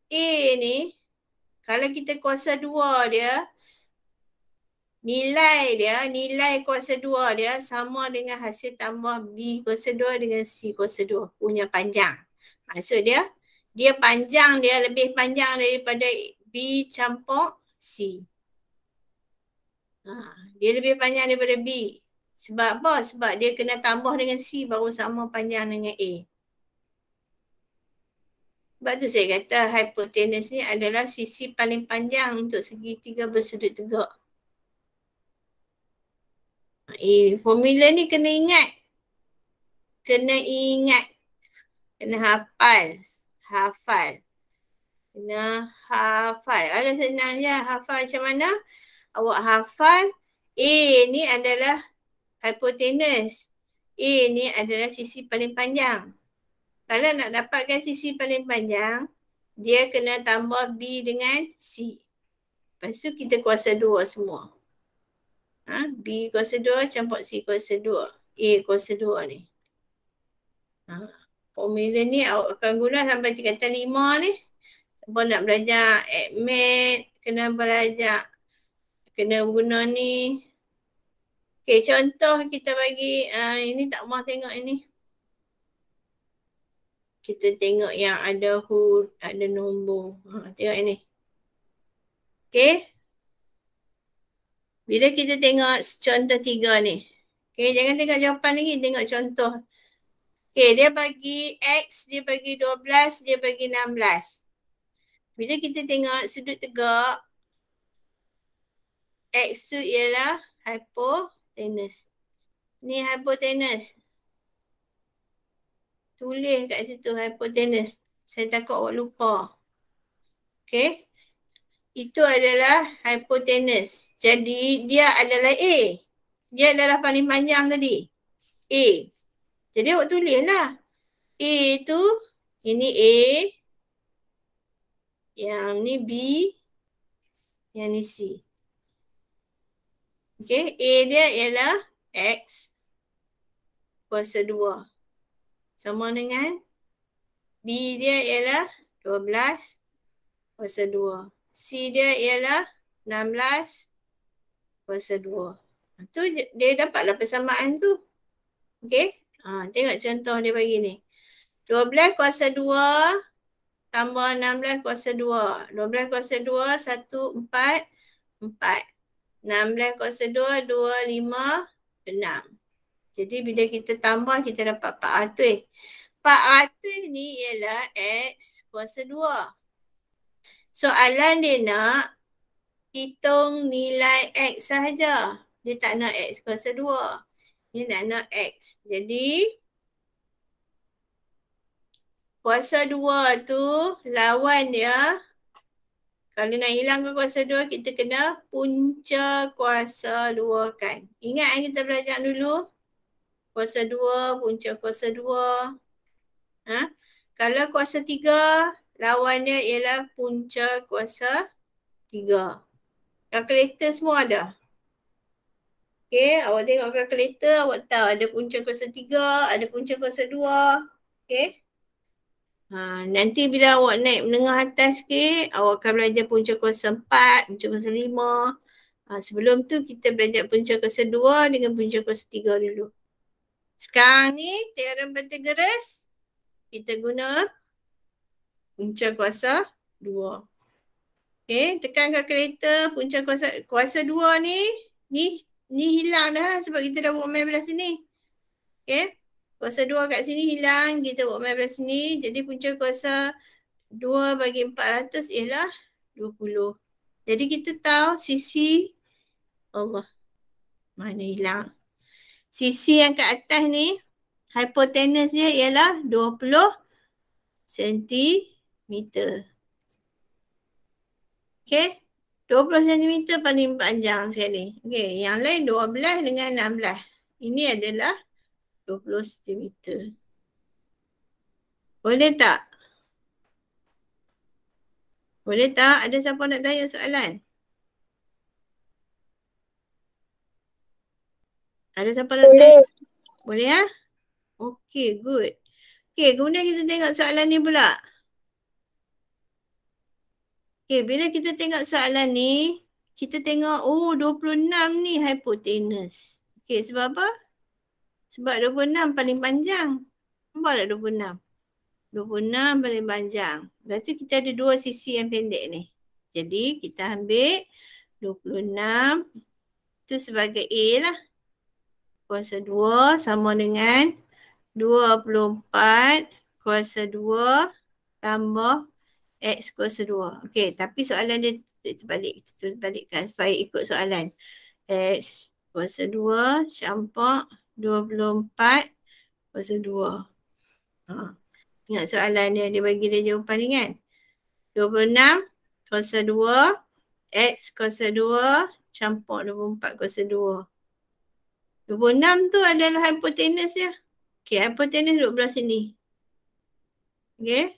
A ni kalau kita kuasa 2 dia, nilai kuasa 2 dia sama dengan hasil tambah B kuasa 2 dengan C kuasa 2 punya panjang. Maksud dia panjang dia lebih panjang daripada B campur C. Dia lebih panjang daripada B. Sebab apa? Sebab dia kena tambah dengan C baru sama panjang dengan A. Sebab tu saya kata hypotenuse ni adalah sisi paling panjang untuk segitiga bersudut tegak. Formula ni kena ingat. Kena hafal. Ada senang je hafal macam mana? Awak hafal A ni adalah hypotenuse. A ni adalah sisi paling panjang. Kalau nak dapatkan sisi paling panjang, dia kena tambah B dengan C. Lepas tu kita kuasa 2 semua. B kuasa 2 campur C kuasa 2. A kuasa 2 ni. Formula ni awak akan guna sampai tingkatan 5 ni. Siapa nak belajar admat, kena guna ni. Okay, contoh kita bagi, ini tak mahu tengok ini. Kita tengok yang ada ada nombor. Tengok ini. Okay. Bila kita tengok contoh 3 ni. Okay, jangan tengok jawapan lagi, tengok contoh. Okay, dia bagi X, dia bagi 12, dia bagi 16. Bila kita tengok sudut tegak, X tu ialah hypotenuse. Ni hypotenuse. Tulis kat situ hypotenuse. Saya takut awak lupa. Okay. Itu adalah hypotenuse. Jadi dia adalah A. Dia adalah paling panjang tadi. A. Jadi awak tulislah. A tu, ini A. Yang ni B. Yang ni C. Okay. A dia ialah X kuasa 2. Sama dengan B dia ialah 12 kuasa 2. C dia ialah 16 kuasa 2. Tu dia dapatlah persamaan tu. Okay. Tengok contoh dia bagi ni. 12 kuasa 2 tambah 16 kuasa 2. 12 kuasa 2, 1, 4, 4. 16 kuasa 2, 2, 5, 6. Jadi bila kita tambah, kita dapat 400. 400 ni ialah X kuasa 2. Soalan dia nak hitung nilai X sahaja. Dia tak nak X kuasa 2. Dia nak X. Jadi kuasa 2 tu lawan dia. Kalau nak hilangkan kuasa 2, kita kena punca kuasa 2 kan. Ingat kita belajar dulu? Kuasa 2, punca kuasa 2. Kalau kuasa 3, lawannya ialah punca kuasa 3. Kalkulator semua ada. Okay, awak tengok kalkulator, awak tahu ada punca kuasa 3, ada punca kuasa 2. Okay. Nanti bila awak naik menengah atas sikit, awak akan belajar punca kuasa 4, punca kuasa 5. Sebelum tu kita belajar punca kuasa 2 dengan punca kuasa 3 dulu. Sekarang ni teorem Pythagoras kita guna punca kuasa 2. Okay, tekan kalkulator punca kuasa 2 ni hilang dah sebab kita dah buat main belah sini. Okay, kuasa 2 kat sini hilang, kita buat main belah sini. Jadi punca kuasa 2 bagi 400 ialah 20. Jadi kita tahu sisi Allah. Mana hilang? Sisi yang kat atas ni, hypotenuse dia ialah 20 cm. Okay. 20 cm paling panjang sekali. Okay. Yang lain 12 dengan 16. Ini adalah 20 cm. Boleh tak? Boleh tak? Ada siapa nak tanya soalan? Ada siapa nak tanya? Boleh ya? Okay, good. Okay, kemudian kita tengok soalan ni pula. Okay, bila kita tengok soalan ni, kita tengok, 26 ni hypotenuse. Okay, sebab apa? Sebab 26 paling panjang. Nampak tak 26? 26 paling panjang. Lepas tu kita ada dua sisi yang pendek ni. Jadi kita ambil 26 tu sebagai A lah. Kuasa 2 sama dengan 24 kuasa 2 tambah X kuasa 2. Okey, tapi soalan dia terbalik. Kita terbalikkan supaya ikut soalan. X kuasa 2 campak 24 kuasa 2. Ingat soalan dia bagi dia jawapan ni kan? 26 kuasa 2 X kuasa 2 campak 24 kuasa 2. 26 tu adalah hypotenuse dia. Okey, hypotenuse duduk belah sini. Okey.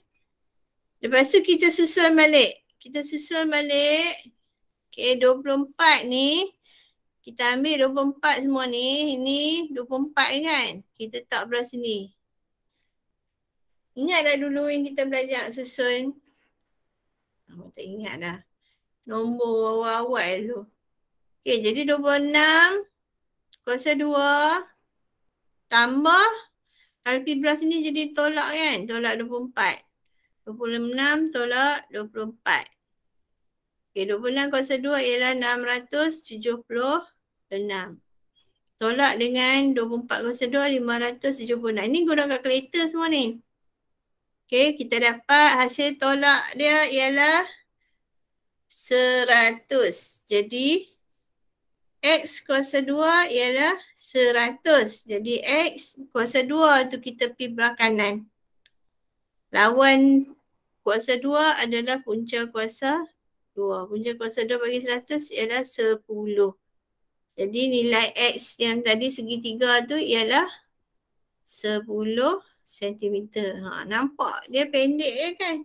Lepas tu kita susun balik. Okey, 24 ni. Kita ambil 24 semua ni. Ini 24 kan. Kita letak belah sini. Ingat dah dulu yang kita belajar susun? Tak ingat dah. Nombor awal-awal dulu. Okey, jadi 26 kuasa 2 tambah, kalau pergi belah sini jadi tolak kan, tolak 24. 26 tolak 24. Okey, 26 kuasa 2 ialah 676. Tolak dengan 24 kuasa 2, 576. Ini guna kalkulator semua ni. Okey, kita dapat hasil tolak dia ialah 100. Jadi X kuasa 2 ialah 100. Jadi X kuasa 2 tu kita pergi belah kanan. Lawan kuasa 2 adalah punca kuasa 2. Punca kuasa 2 bagi 100 ialah 10. Jadi nilai X yang tadi segitiga tu ialah 10 cm. Nampak dia pendek je kan?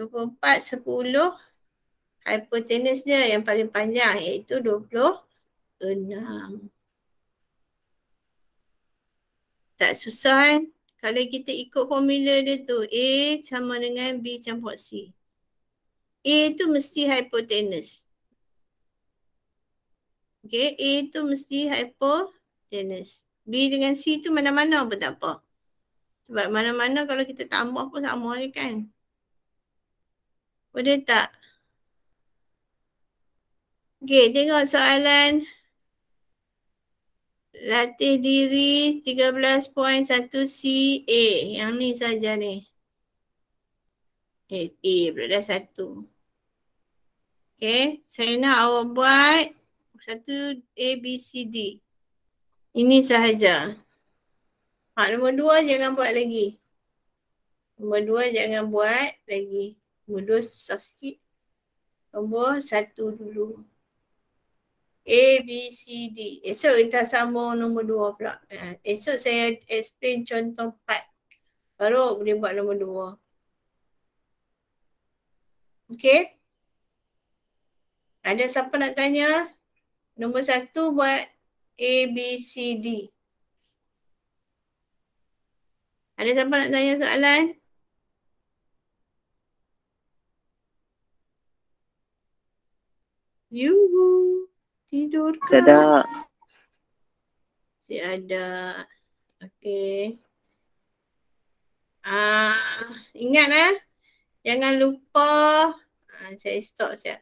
24, 10. Hypotenuse dia yang paling panjang iaitu 26. Tak susah kan? Kalau kita ikut formula dia tu, A sama dengan B campur C. A tu mesti hypotenuse. Okay, A tu mesti hypotenuse. B dengan C tu mana-mana pun tak apa. Sebab mana-mana kalau kita tambah pun sama je kan? Boleh tak? Okay, tengok soalan latih diri 13.1 CA. Yang ni saja ni. A pula dah 1. Okay, saya nak awak buat satu A, B, C, D. Ini sahaja. Nombor 2 jangan buat lagi. Nombor 2 jangan buat lagi. Nombor 2 susah sikit. Nombor 1 dulu. A, B, C, D. Esok kita sambung nombor 2 pula. Esok saya explain contoh 4. Baru boleh buat nombor 2. Okay? Ada siapa nak tanya? Nombor 1 buat A, B, C, D. Ada siapa nak tanya soalan? Yuhu. Tidur ke? Tak. Si ada. Okey. Ingat jangan lupa. Saya stop siap.